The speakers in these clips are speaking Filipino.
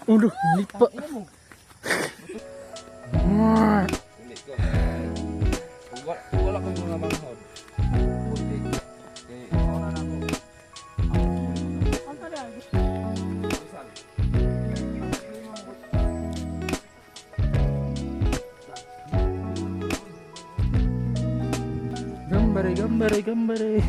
Ulo, lipa. Wala kang mga manghod. Puti. Eh, wala na ako. Ang talag. Gambare, gambare, gambare.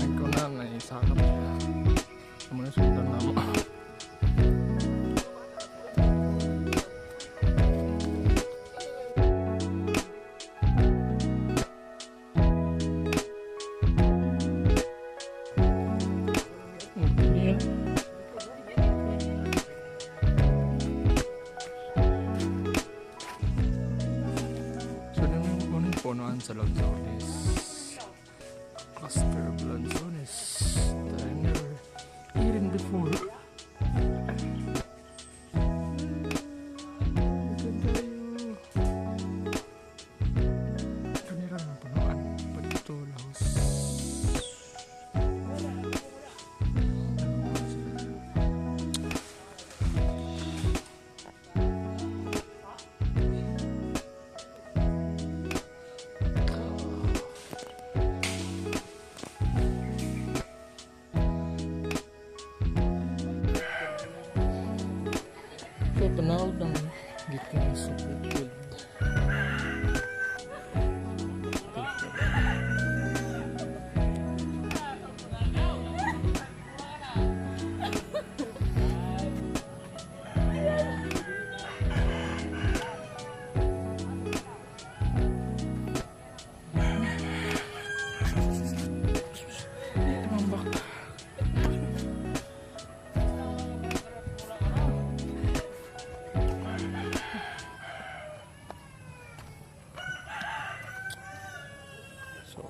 Ikaw na nga isakap. Muna sultan na mo. So yung punuan sa lanzones, cluster of lanzones that I never eaten before. Kanira ng punuan, pati lahos. So, panahod ng gitna sa bukid. Tambak. So